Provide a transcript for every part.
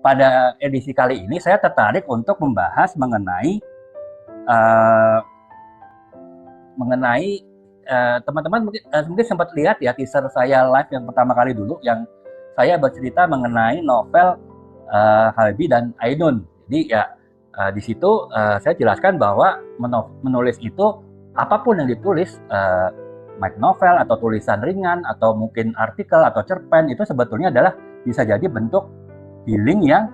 pada edisi kali ini saya tertarik untuk membahas uh, mengenai teman-teman mungkin sempat lihat ya teaser saya live yang pertama kali dulu yang saya bercerita mengenai novel Habibie dan Ainun. Jadi ya di situ saya jelaskan bahwa menulis itu apapun yang ditulis, mic novel atau tulisan ringan atau mungkin artikel atau cerpen, itu sebetulnya adalah bisa jadi bentuk healing yang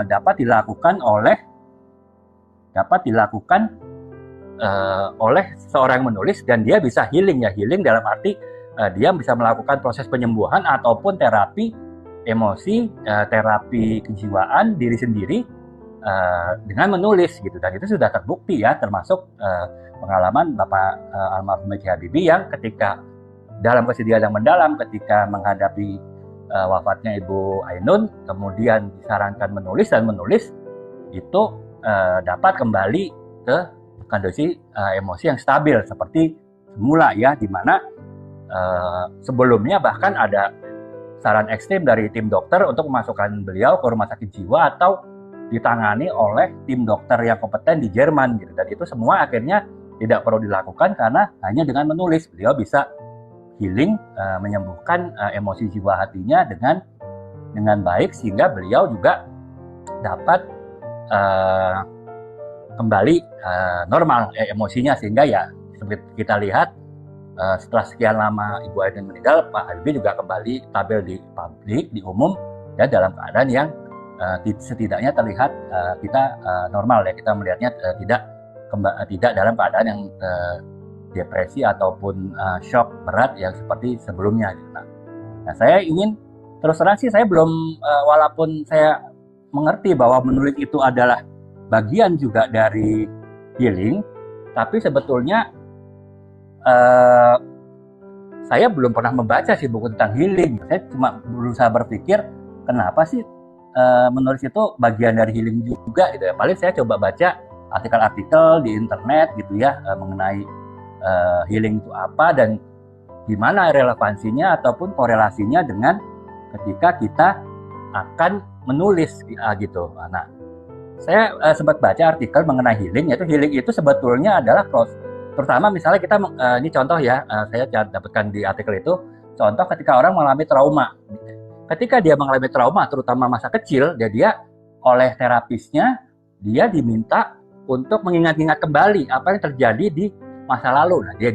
dapat dilakukan oleh seorang yang menulis, dan dia bisa healing dalam arti dia bisa melakukan proses penyembuhan ataupun terapi emosi, terapi kejiwaan diri sendiri dengan menulis gitu. Dan itu sudah terbukti ya, termasuk pengalaman Bapak almarhum B.J. Habibie yang ketika dalam kesedihan yang mendalam ketika menghadapi wafatnya Ibu Ainun, kemudian disarankan menulis itu dapat kembali ke kondisi emosi yang stabil seperti semula ya, dimana sebelumnya bahkan ada saran ekstrim dari tim dokter untuk memasukkan beliau ke rumah sakit jiwa atau ditangani oleh tim dokter yang kompeten di Jerman gitu. Dan itu semua akhirnya tidak perlu dilakukan karena hanya dengan menulis beliau bisa healing, menyembuhkan emosi jiwa hatinya dengan baik, sehingga beliau juga dapat kembali normal emosinya, sehingga ya seperti kita lihat setelah sekian lama Ibu Ainun meninggal, Pak Habibie juga kembali tampil di publik, di umum ya, dalam keadaan yang setidaknya terlihat kita normal ya, kita melihatnya tidak dalam keadaan yang depresi ataupun shock berat yang seperti sebelumnya. Nah, saya ingin terus terang sih, saya belum walaupun saya mengerti bahwa menulis itu adalah bagian juga dari healing, tapi sebetulnya saya belum pernah membaca sih buku tentang healing. Saya cuma berusaha berpikir kenapa sih menulis itu bagian dari healing juga gitu ya. Paling saya coba baca artikel-artikel di internet gitu ya mengenai healing itu apa dan gimana relevansinya ataupun korelasinya dengan ketika kita akan menulis gitu. Nah, saya sempat baca artikel mengenai healing, yaitu healing itu sebetulnya adalah proses. Terutama misalnya kita, ini contoh ya, saya dapatkan di artikel itu, contoh ketika orang mengalami trauma. Ketika dia mengalami trauma, terutama masa kecil, dia oleh terapisnya, dia diminta untuk mengingat-ingat kembali apa yang terjadi di masa lalu. Nah, dia